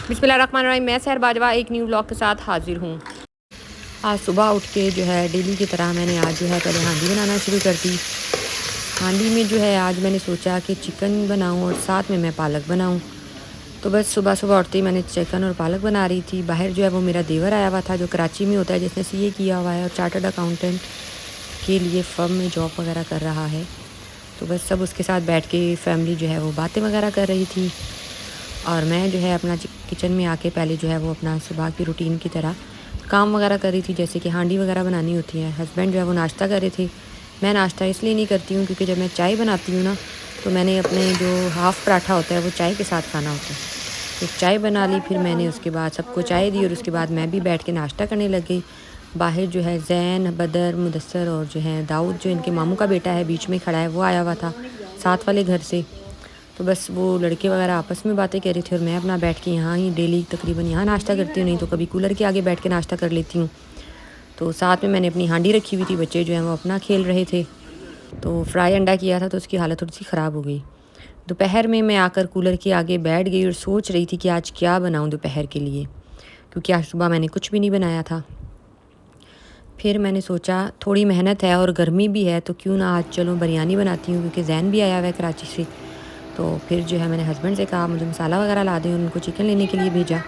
बिस्मिल्लाहिर्रहमानिर्रहीम। मैं सहर बाजवा एक न्यू व्लॉग के साथ हाजिर हूँ। आज सुबह उठ के जो है डेली की तरह मैंने आज जो है पहले हांडी बनाना शुरू कर दी। हांडी में जो है आज मैंने सोचा कि चिकन बनाऊँ और साथ में मैं पालक बनाऊँ। तो बस सुबह सुबह उठते ही मैंने चिकन और पालक बना रही थी। बाहर जो है वो मेरा देवर आया हुआ था जो कराची में होता है, जिसने सीए किया हुआ है और चार्टर्ड अकाउंटेंट के लिए फ़र्म में जॉब वगैरह कर रहा है। तो बस सब उसके साथ बैठ के फैमिली जो है वो बातें वगैरह कर रही थी और मैं जो है अपना किचन में आके पहले जो है वो अपना सुबह की रूटीन की तरह काम वगैरह कर रही थी, जैसे कि हांडी वगैरह बनानी होती है। हस्बैंड जो है वो नाश्ता कर रहे थे। मैं नाश्ता इसलिए नहीं करती हूँ क्योंकि जब मैं चाय बनाती हूँ ना तो मैंने अपने जो हाफ़ पराठा होता है वो चाय के साथ खाना होता है। तो चाय बना ली, फिर मैंने उसके बाद सबको चाय दी और उसके बाद मैं भी बैठ के नाश्ता करने लग गई। बाहर जो है ज़ैन, बदर, मुदस्सर और जो है दाऊद जो इनके मामू का बेटा है बीच में खड़ा है, वो आया हुआ था साथ वाले घर से। तो बस वो लड़के वगैरह आपस में बातें कर रहे थे और मैं अपना बैठ के यहाँ ही डेली तकरीबन यहाँ नाश्ता करती हूँ, नहीं तो कभी कूलर के आगे बैठ के नाश्ता कर लेती हूँ। तो साथ में मैंने अपनी हांडी रखी हुई थी, बच्चे जो हैं वो अपना खेल रहे थे। तो फ्राई अंडा किया था तो उसकी हालत थोड़ी सी ख़राब हो गई। दोपहर में मैं आकर कूलर के आगे बैठ गई और सोच रही थी कि आज क्या बनाऊँ दोपहर के लिए, क्योंकि आज सुबह मैंने कुछ भी नहीं बनाया था। फिर मैंने सोचा थोड़ी मेहनत है और गर्मी भी है तो क्यों ना आज चलो बिरयानी बनाती हूँ, क्योंकि जैन भी आया हुआ है कराची से। तो फिर जो है मैंने हस्बैंड से कहा मुझे मसाला वगैरह ला दें और उनको चिकन लेने के लिए भेजा।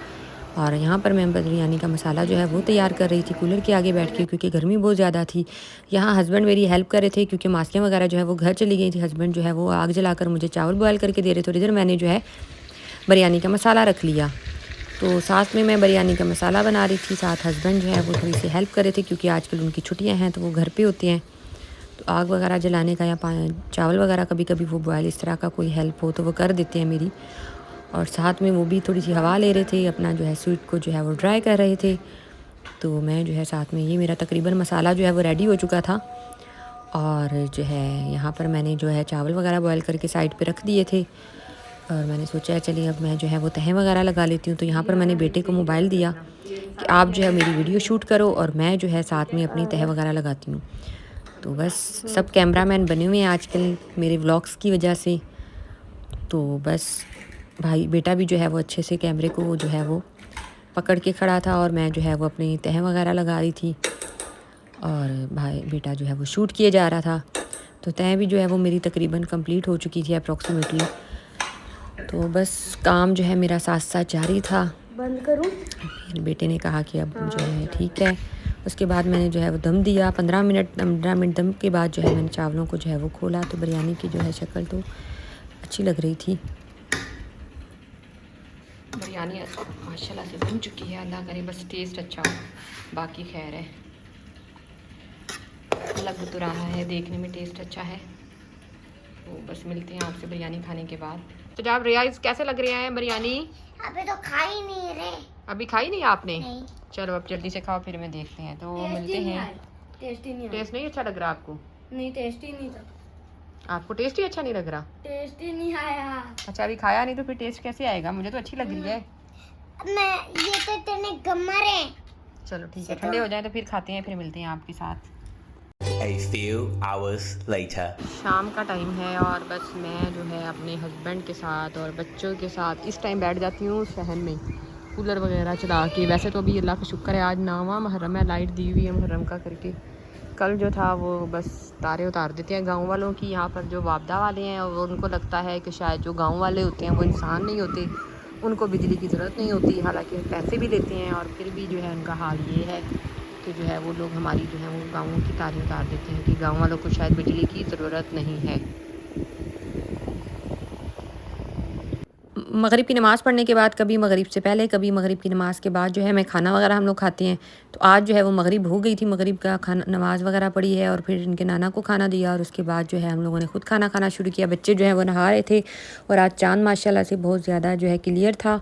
और यहाँ पर मैं बिरयानी का मसाला जो है वो तैयार कर रही थी कूलर के आगे बैठ के, क्योंकि गर्मी बहुत ज़्यादा थी। यहाँ हस्बैंड मेरी हेल्प कर रहे थे क्योंकि मासियाँ वगैरह जो है वो घर चली गई थी। हस्बैंड जो है वो आग जलाकर मुझे चावल बॉयल करके दे रहे थे और इधर मैंने जो है बिरयानी का मसाला रख लिया। तो साथ में मैं बिरयानी का मसाला बना रही थी, साथ हस्बैंड जो है वो थोड़ी सी हेल्प कर रहे थे क्योंकि आजकल उनकी छुट्टियां हैं तो वो घर पे होते हैं। तो आग वगैरह जलाने का या चावल वगैरह कभी कभी वो बॉयल इस तरह का कोई हेल्प हो तो वो कर देते हैं मेरी। और साथ में वो भी थोड़ी सी हवा ले रहे थे, अपना जो है स्वीट को जो है वो ड्राई कर रहे थे। तो मैं जो है साथ में, ये मेरा तकरीबन मसाला जो है वो रेडी हो चुका था। और जो है यहाँ पर मैंने जो है चावल वगैरह बॉयल करके साइड पे रख दिए थे और मैंने सोचा चलिए अब मैं जो है वो तहें वगैरह लगा लेती हूँ। तो यहाँ पर मैंने बेटे को मोबाइल दिया कि आप जो है मेरी वीडियो शूट करो और मैं जो है साथ में अपनी तह वगैरह लगाती हूँ। तो बस सब कैमरामैन बने हुए हैं आजकल मेरे व्लॉग्स की वजह से। तो बस भाई बेटा भी जो है वो अच्छे से कैमरे को जो है वो पकड़ के खड़ा था और मैं जो है वो अपनी तह वगैरह लगा रही थी और भाई बेटा जो है वो शूट किए जा रहा था। तो तह भी जो है वो मेरी तकरीबन कंप्लीट हो चुकी थी अप्रॉक्सीमेटली। तो बस काम जो है मेरा साथ साथ जारी था। बंद करूं? फिर बेटे ने कहा कि अब जो है ठीक है। उसके बाद मैंने जो है वो दम दिया 15 मिनट दम के बाद जो है मैंने चावलों को जो है वो खोला। तो बिरयानी की जो है शक्ल तो अच्छी लग रही थी। बिरयानी माशाल्लाह से बन चुकी है, अल्लाह करे बस टेस्ट अच्छा हो, बाकी खैर है। लग तो रहा है, देखने में टेस्ट अच्छा है। तो बस मिलते हैं आपसे बिरयानी खाने के बाद। तो जब रियाज कैसे लग रहे हैं बिरयानी? अभी तो खा ही नहीं रहे। अभी खाई नहीं आपने? नहीं। चलो अब जल्दी से खाओ फिर मैं देखते हैं। तो मिलते हैं। टेस्ट ही नहीं, टेस्ट नहीं अच्छा लग रहा आपको? नहीं टेस्ट ही नहीं था। आपको टेस्ट ही अच्छा नहीं लग रहा? टेस्ट ही नहीं आया। अच्छा अभी खाया नहीं तो फिर टेस्ट कैसे आएगा? मुझे तो अच्छी लग रही है। मैं ये तो तेने गमरे। चलो ठीक है, ठंडे हो जाए तो फिर खाते हैं, फिर मिलते हैं आपके साथ। A few hours later. शाम का टाइम है और बस मैं जो है अपने हस्बैंड के साथ और बच्चों के साथ इस टाइम बैठ जाती हूँ सहन में कूलर वगैरह चला के। वैसे तो अभी अल्लाह का शुक्र है आज 9वां मुहर्रम है, लाइट दी हुई है मुहर्रम का करके। कल जो था वो बस तारे उतार देते हैं गांव वालों की। यहाँ पर जो वापदा वाले हैं और उनको लगता है कि शायद जो गांव वाले होते हैं वो इंसान नहीं होते, उनको बिजली की ज़रूरत नहीं होती, हालांकि पैसे भी देते हैं और फिर भी जो है उनका हाल ये है कि जो है वो लोग हमारी जो है वो गाँवों की तारें उतार देते हैं कि गाँव वालों को शायद बिजली की ज़रूरत नहीं है। मगरिब की नमाज़ पढ़ने के बाद, कभी मगरिब से पहले कभी मगरिब की नमाज़ के बाद जो है मैं खाना वगैरह हम लोग खाते हैं। तो आज जो है वो मगरिब हो गई थी, मगरिब का खाना नमाज़ वगैरह पढ़ी है और फिर इनके नाना को खाना दिया और उसके बाद जो है हम लोगों ने ख़ुद खाना खाना शुरू किया। बच्चे जो है वो नहा रहे थे और आज चाँद माशाल्लाह से बहुत ज़्यादा जो है क्लियर था।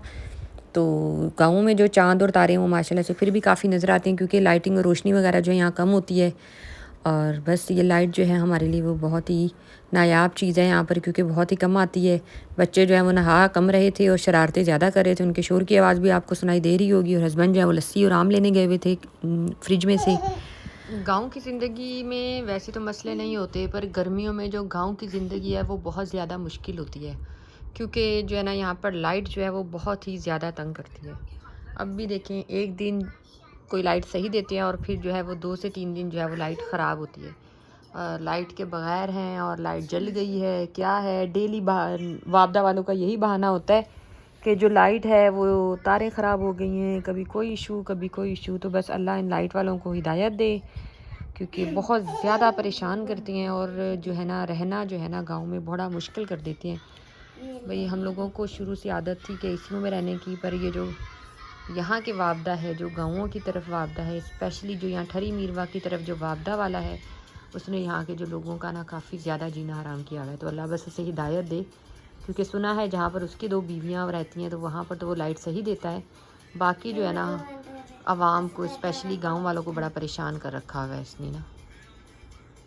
तो गाँव में जो चाँद और तारे हैं वो माशाल्लाह से फिर भी काफ़ी नज़र आते हैं क्योंकि लाइटिंग और रोशनी वगैरह जो है यहाँ कम होती है। और बस ये लाइट जो है हमारे लिए वो बहुत ही नायाब चीज़ है यहाँ पर, क्योंकि बहुत ही कम आती है। बच्चे जो है वो नहा कम रहे थे और शरारतें ज़्यादा कर रहे थे, उनके शोर की आवाज़ भी आपको सुनाई दे रही होगी। और हस्बैंड जो है वो लस्सी और आम लेने गए हुए थे फ्रिज में से। गांव की ज़िंदगी में वैसे तो मसले नहीं होते, पर गर्मियों में जो गांव की ज़िंदगी है वो बहुत ज़्यादा मुश्किल होती है क्योंकि जो है ना यहाँ पर लाइट जो है वो बहुत ही ज़्यादा तंग करती है। अब भी देखें, एक दिन कोई लाइट सही देते हैं और फिर जो है वो 2 से 3 दिन जो है वो लाइट ख़राब होती है। लाइट के बगैर हैं और लाइट जल गई है, क्या है, डेली वापदा वालों का यही बहाना होता है कि जो लाइट है वो तारें ख़राब हो गई हैं, कभी कोई इशू कभी कोई इशू। तो बस अल्लाह इन लाइट वालों को हिदायत दे, क्योंकि बहुत ज़्यादा परेशान करती हैं और जो है ना रहना जो है ना गांव में बड़ा मुश्किल कर देती हैं। भाई हम लोगों को शुरू से आदत थी कि एसियों में रहने की, पर ये जो यहाँ के वापदा है, जो गाँवों की तरफ वापदा है, स्पेशली जो यहाँ ठरी मीरवा की तरफ जो वापदा वाला है, उसने यहाँ के जो लोगों का ना काफ़ी ज़्यादा जीना हराम किया हुआ है। तो अल्लाह बस उसे हिदायत दे, क्योंकि सुना है जहाँ पर उसकी 2 बीवियाँ रहती हैं तो वहाँ पर तो वो लाइट सही देता है, बाकी जो है ना आवाम को स्पेशली गांव वालों को बड़ा परेशान कर रखा हुआ है इसने ना।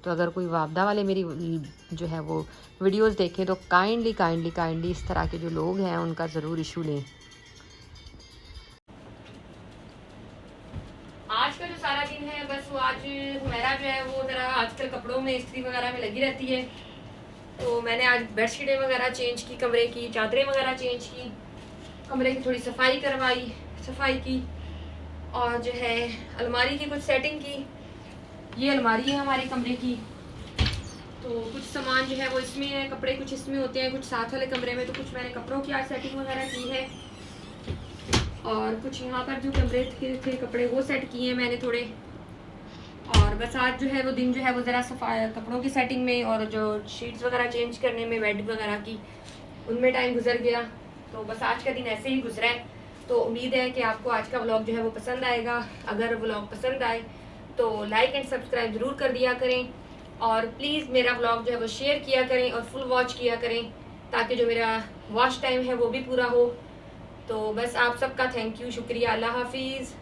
तो अगर कोई वापदा वाले मेरी जो है वो वीडियोस देखें तो काइंडली इस तरह के जो लोग हैं उनका ज़रूर इशू लें। आज का जो सारा दिन है बस वो आज मेरा जो है वो ज़रा आजकल कपड़ों में इस्त्री वगैरह में लगी रहती है। तो मैंने आज बेडशीटें वगैरह चेंज की, कमरे की चादरें वगैरह चेंज की, कमरे की थोड़ी सफाई की और जो है अलमारी की कुछ सेटिंग की। ये अलमारी है हमारे कमरे की, तो कुछ सामान जो है वो इसमें है, कपड़े कुछ इसमें होते हैं, कुछ साथ वाले कमरे में, तो कुछ मैंने कपड़ों की आज सेटिंग वगैरह की है और कुछ यहाँ पर जो कमरे थे कपड़े वो सेट किए हैं मैंने थोड़े। और बस आज जो है वो दिन जो है वो ज़रा कपड़ों की सेटिंग में और जो शीट्स वगैरह चेंज करने में बेड वगैरह की उनमें टाइम गुजर गया। तो बस आज का दिन ऐसे ही गुजरा है। तो उम्मीद है कि आपको आज का व्लॉग जो है वो पसंद आएगा। अगर व्लॉग पसंद आए तो लाइक एंड सब्सक्राइब ज़रूर कर दिया करें और प्लीज़ मेरा व्लॉग जो है वो शेयर किया करें और फुल वॉच किया करें, ताकि जो मेरा वॉच टाइम है वो भी पूरा हो। तो बस आप सबका थैंक यू, शुक्रिया। अल्लाह हाफिज़।